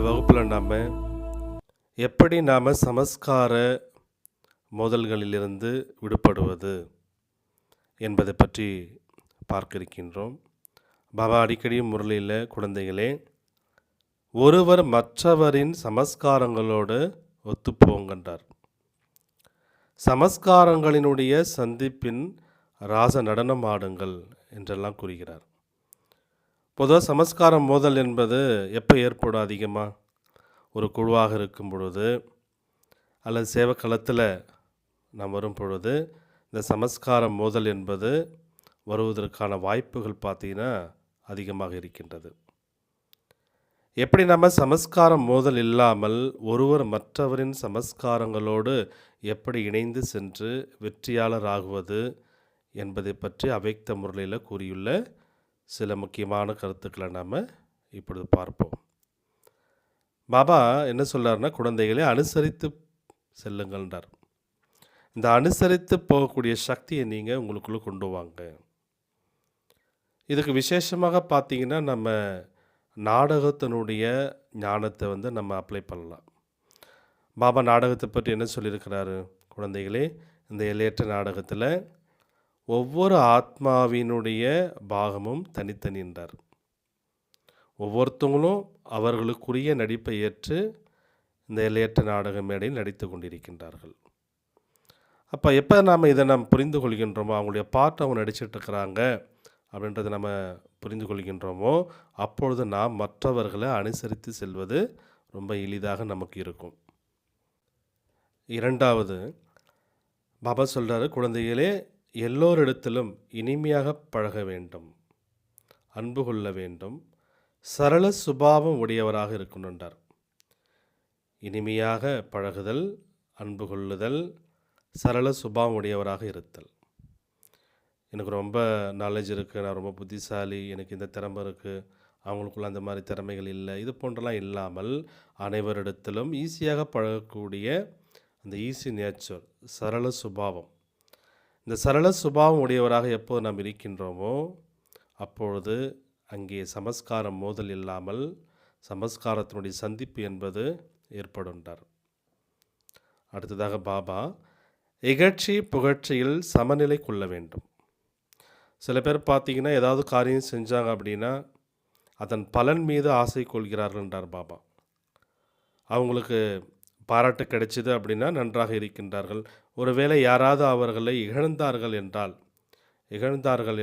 வகுப்பில் எப்படி நாம் சமஸ்கார மோதல்களிலிருந்து விடுபடுவது என்பதை பற்றி பார்க்க இருக்கின்றோம். பாபா அடிக்கடி முரளியில், குழந்தைகளே, ஒருவர் மற்றவரின் சமஸ்காரங்களோடு ஒத்துப்போங்கன்றார். சமஸ்காரங்களினுடைய சந்திப்பின் ராச நடனம் ஆடுங்கள் என்றெல்லாம் கூறுகிறார். பொதுவாக சமஸ்காரம் மோதல் என்பது எப்போ ஏற்படும்? அதிகமாக ஒரு குழுவாக இருக்கும் பொழுது அல்லது சேவக்களத்தில் நாம் வரும் பொழுது இந்த சமஸ்காரம் மோதல் என்பது வருவதற்கான வாய்ப்புகள் பார்த்திங்கன்னா அதிகமாக இருக்கின்றது. எப்படி நம்ம சமஸ்காரம் மோதல் இல்லாமல் ஒருவர் மற்றவரின் சமஸ்காரங்களோடு எப்படி இணைந்து சென்று வெற்றியாளர் ஆகுவது என்பதை பற்றி அவ்யக்த முறையில் கூறியுள்ள சில முக்கியமான கருத்துக்களை நாம் இப்பொழுது பார்ப்போம். பாபா என்ன சொல்கிறாருன்னா, குழந்தைகளை அனுசரித்து செல்லுங்கள்ன்றார். இந்த அனுசரித்து போகக்கூடிய சக்தியை நீங்கள் உங்களுக்குள்ளே கொண்டு வாங்க. இதுக்கு விசேஷமாக பார்த்திங்கன்னா நம்ம நாடகத்தினுடைய ஞானத்தை நம்ம அப்ளை பண்ணலாம். பாபா நாடகத்தை பற்றி என்ன சொல்லியிருக்கிறாரு? குழந்தைகளே, இந்த எல்லையற்ற நாடகத்தில் ஒவ்வொரு ஆத்மாவினுடைய பாகமும் தனித்தனி என்றார். ஒவ்வொருத்தவங்களும் அவர்களுக்குரிய நடிப்பை ஏற்று இந்த எல்லையற்ற நாடக மேடையில் நடித்து கொண்டிருக்கின்றார்கள். அப்போ எப்போ நாம் புரிந்து கொள்கின்றோமோ, அவங்களுடைய பாட்டு அவங்க நடிச்சிட்ருக்கிறாங்க அப்படின்றத நம்ம புரிந்து கொள்கின்றோமோ, அப்பொழுது நாம் மற்றவர்களை அனுசரித்து செல்வது ரொம்ப எளிதாக நமக்கு இருக்கும். இரண்டாவது, பாபா சொல்கிறாரு, குழந்தைகளே, எல்லோரிடத்திலும் இனிமையாக பழக வேண்டும், அன்பு கொள்ள வேண்டும், சரள சுபாவம் உடையவராக இருக்கணுன்றார். இனிமையாக பழகுதல், அன்பு கொள்ளுதல், சரள சுபாவம் உடையவராக இருத்தல். எனக்கு ரொம்ப நாலேஜ் இருக்குது, நான் ரொம்ப புத்திசாலி, எனக்கு இந்த திறமை இருக்குது, அவங்களுக்குள்ள அந்த மாதிரி திறமைகள் இல்லை, இது போன்றலாம் இல்லாமல் அனைவரிடத்திலும் ஈஸியாக பழகக்கூடிய அந்த ஈஸி நேச்சர், சரள சுபாவம். இந்த சரள சுபாவம் உடையவராக எப்போது நாம் இருக்கின்றோமோ அப்பொழுது அங்கே சமஸ்காரம் மோதல் இல்லாமல் சமஸ்காரத்தினுடைய சந்திப்பு என்பது ஏற்படுன்றார். அடுத்ததாக பாபா இகழ்ச்சி புகழ்ச்சியில் சமநிலை கொள்ள வேண்டும். சில பேர் பார்த்திங்கன்னா ஏதாவது காரியம் செஞ்சாங்க அப்படின்னா அதன் பலன் மீது ஆசை கொள்கிறார்கள்ன்றார் பாபா. அவங்களுக்கு பாராட்டு கிடைச்சிது அப்படின்னா நன்றாக இருக்கின்றார்கள். ஒருவேளை யாராவது அவர்களை இகழ்ந்தார்கள்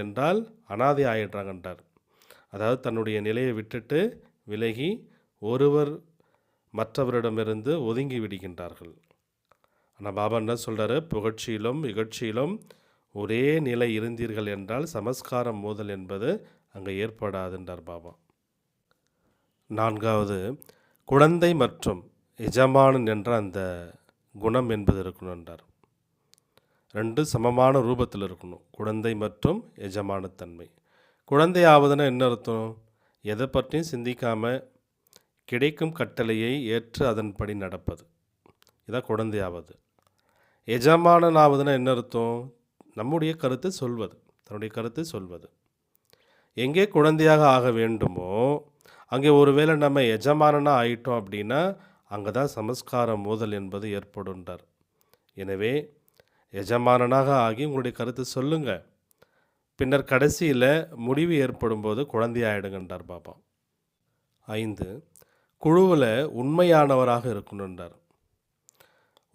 என்றால் அனாதை ஆயிடுறாங்கன்றார். அதாவது தன்னுடைய நிலையை விட்டுட்டு விலகி ஒருவர் மற்றவரிடமிருந்து ஒதுங்கி விடுகின்றார்கள். ஆனால் பாபா என்ன சொல்கிறாரு? புகழ்ச்சியிலும் இகழ்ச்சியிலும் ஒரே நிலை இருந்தீர்கள் என்றால் சமஸ்காரம் மோதல் என்பது அங்கே ஏற்படாதுன்றார் பாபா. நான்காவது, குழந்தை மற்றும் எஜமானன் என்ற அந்த குணம் என்பது இருக்கணுன்றார். ரெண்டு சமமான ரூபத்தில் இருக்கணும், குழந்தை மற்றும் எஜமானத்தன்மை. குழந்தை ஆவதுன்னா என்ன அர்த்தம்? எதை பற்றியும் சிந்திக்காமல் கிடைக்கும் கட்டளையை ஏற்று அதன்படி நடப்பது, இதான் குழந்தை ஆவது. எஜமானன் ஆவதுன்னா என்ன அர்த்தம்? நம்முடைய கருத்தை சொல்வது, தன்னுடைய கருத்தை சொல்வது. எங்கே குழந்தையாக ஆக வேண்டுமோ அங்கே ஒருவேளை நம்ம எஜமானனாக ஆயிட்டோம் அப்படின்னா அங்கே தான் சமஸ்கார மோதல் என்பது ஏற்படுன்றார். எனவே எஜமானனாக ஆகி உங்களுடைய கருத்தை சொல்லுங்கள், பின்னர் கடைசியில் முடிவு ஏற்படும் போது குழந்தையாயிடுங்கன்றார் பாபா. 5, குழுவில் உண்மையானவராக இருக்கணுன்றார்.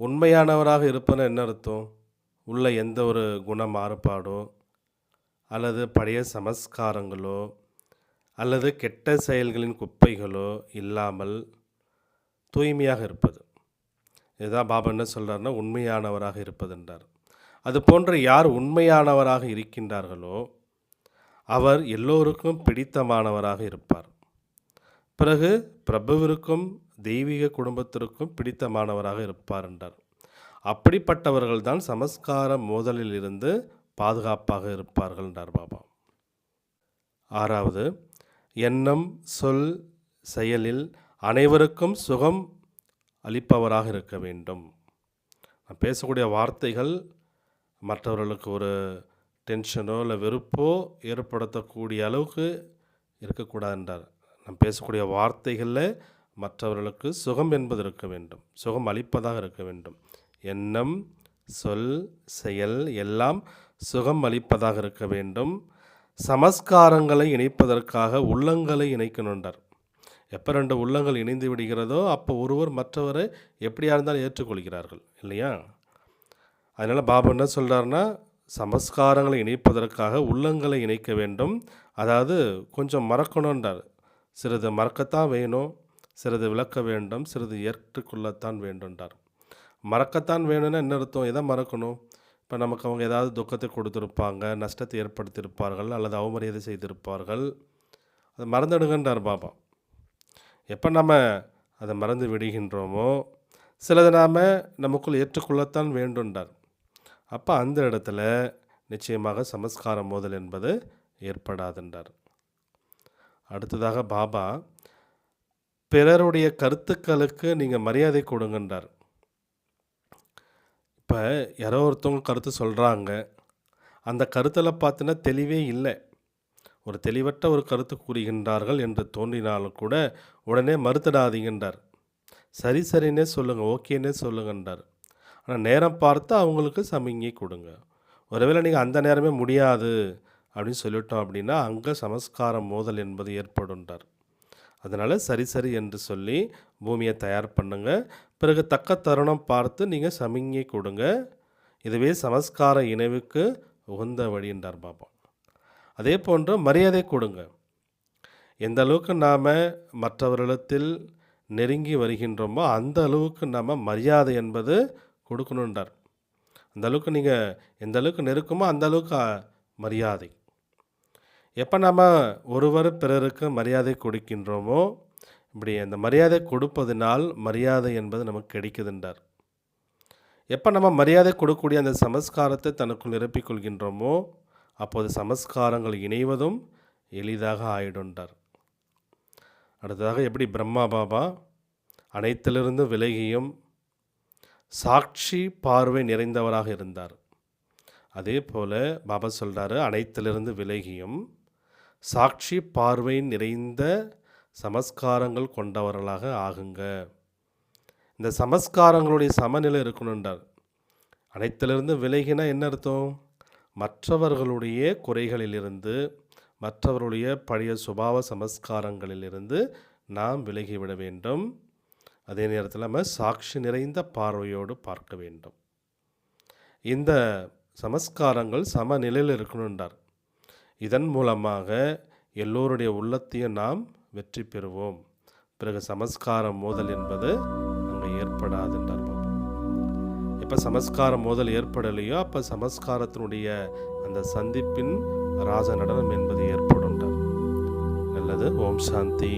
உண்மையானவராக இருப்பதுன்னா என்ன அர்த்தம்? உள்ள எந்த ஒரு குண மாறுபாடோ அல்லது பழைய சமஸ்காரங்களோ அல்லது கெட்ட செயல்களின் குப்பைகளோ இல்லாமல் தூய்மையாக இருப்பது. இதுதான் பாபா என்ன சொல்கிறாருன்னா உண்மையானவராக இருப்பதென்றார். அது போன்ற யார் உண்மையானவராக இருக்கின்றார்களோ அவர் எல்லோருக்கும் பிடித்தமானவராக இருப்பார். பிறகு பிரபுவிற்கும் தெய்வீக குடும்பத்திற்கும் பிடித்தமானவராக இருப்பார் என்றார். அப்படிப்பட்டவர்கள் தான் சமஸ்கார மோதலில் இருந்து பாதுகாப்பாக இருப்பார்கள் என்றார் பாபா. 6வது, எண்ணம் சொல் செயலில் அனைவருக்கும் சுகம் அளிப்பவராக இருக்க வேண்டும். நான் பேசக்கூடிய வார்த்தைகள் மற்றவர்களுக்கு ஒரு டென்ஷனோ இல்லை வெறுப்போ ஏற்படுத்தக்கூடிய அளவுக்கு இருக்கக்கூடாது என்றார். நாம் பேசக்கூடிய வார்த்தைகளில் மற்றவர்களுக்கு சுகம் என்பது இருக்க வேண்டும், சுகம் அளிப்பதாக இருக்க வேண்டும். எண்ணம், சொல், செயல் எல்லாம் சுகம் அளிப்பதாக இருக்க வேண்டும். சமஸ்காரங்களை இணைப்பதற்காக உள்ளங்களை இணைக்கணுன்றார். எப்போ 2 உள்ளங்கள் இணைந்து விடுகிறதோ அப்போ ஒருவர் மற்றவரை எப்படியா இருந்தாலும் ஏற்றுக்கொள்கிறார்கள் இல்லையா? அதனால் பாபா என்ன சொல்கிறாருன்னா, சமஸ்காரங்களை இணைப்பதற்காக உள்ளங்களை இணைக்க வேண்டும். அதாவது கொஞ்சம் மறக்கணுன்றார். சிறிது மறக்கத்தான் வேணும், சிறிது விளக்க வேண்டும், சிறிது ஏற்றுக்கொள்ளத்தான் வேண்டுன்றார். மறக்கத்தான் வேணும்னா என்ன அர்த்தம்? எதை மறக்கணும்? இப்போ நமக்கு அவங்க ஏதாவது துக்கத்தை கொடுத்துருப்பாங்க, நஷ்டத்தை ஏற்படுத்தியிருப்பார்கள், அல்லது அவமரியாதை செய்திருப்பார்கள். அதை மறந்துடுங்கன்றார் பாபா. எப்போ நம்ம அதை மறந்து விடுகின்றோமோ சிலதை நாம் நமக்குள் ஏற்றுக்கொள்ளத்தான் வேண்டுன்றார். அப்போ அந்த இடத்துல நிச்சயமாக சமஸ்கார மோதல் என்பது ஏற்படாதுன்றார். அடுத்ததாக பாபா பிறருடைய கருத்துக்களுக்கு நீங்கள் மரியாதை கொடுங்கன்றார். இப்போ யாரோ ஒருத்தவங்க கருத்து சொல்கிறாங்க, அந்த கருத்தில் பார்த்தினா தெளிவே இல்லை, ஒரு தெளிவற்ற ஒரு கருத்து கூறுகின்றார்கள் என்று தோன்றினாலும் கூட உடனே மறுத்துடாதீங்கன்றார். சரி சரின்னே சொல்லுங்கள், ஓகேன்னே சொல்லுங்கன்றார். ஆனால் நேரம் பார்த்து அவங்களுக்கு சமிங்கை கொடுங்க. ஒருவேளை நீங்கள் அந்த நேரமே முடியாது அப்படின்னு சொல்லிட்டோம் அப்படின்னா அங்கே சமஸ்கார மோதல் என்பது ஏற்படுன்றார். அதனால் சரி சரி என்று சொல்லி பூமியை தயார் பண்ணுங்க. பிறகு தக்க தருணம் பார்த்து நீங்கள் சமிங்கை கொடுங்க. இதுவே சமஸ்கார இணைவுக்கு உகந்த வழின்றார் பாபா. அதே போன்று மரியாதை கொடுங்க. எந்த அளவுக்கு நாம் மற்றவர்களிடத்தில் நெருங்கி வருகின்றோமோ அந்த அளவுக்கு நாம் மரியாதை என்பது கொடுக்கணுன்றார். அந்த அளவுக்கு நீங்கள் எந்த அளவுக்கு நெருக்கமோ அந்த அளவுக்கு மரியாதை. எப்போ நம்ம ஒருவர் பிறருக்கு மரியாதை கொடுக்கின்றோமோ இப்படி அந்த மரியாதை கொடுப்பதனால் மரியாதை என்பது நமக்கு கிடைக்குதுன்றார். எப்போ நம்ம மரியாதை கொடுக்கக்கூடிய அந்த சமஸ்காரத்தை தனக்குள் நிரப்பிக்கொள்கின்றோமோ அப்போது சமஸ்காரங்கள் இணைவதும் எளிதாக ஆயிடுன்றார். அடுத்ததாக எப்படி பிரம்மா பாபா அனைத்திலிருந்து விலகியும் சாட்சி பார்வை நிறைந்தவராக இருந்தார், அதே போல் பாபா சொல்கிறாரு அனைத்திலிருந்து விலகியும் சாட்சி பார்வை நிறைந்த சமஸ்காரங்கள் கொண்டவர்களாக ஆகுங்க. இந்த சமஸ்காரங்களுடைய சமநிலை இருக்கணுன்றார். அனைத்திலிருந்து விலகினா என்ன அர்த்தம்? மற்றவர்களுடைய குறைகளிலிருந்து, மற்றவர்களுடைய பழைய சுபாவ சமஸ்காரங்களிலிருந்து நாம் விலகிவிட வேண்டும். அதே நேரத்தில் நம்ம சாட்சி நிறைந்த பார்வையோடு பார்க்க வேண்டும். இந்த சமஸ்காரங்கள் சமநிலையில் இருக்கணுன்றார். இதன் மூலமாக எல்லோருடைய உள்ளத்தையும் நாம் வெற்றி பெறுவோம். பிறகு சமஸ்கார மோதல் என்பது அங்கே ஏற்படாதுன்றார் பாபா. எப்போ சமஸ்கார மோதல் ஏற்படலையோ அப்போ சமஸ்காரத்தினுடைய அந்த சந்திப்பின் ராஜ நடனம் என்பது ஏற்படுன்றார். நல்லது. ஓம் சாந்தி.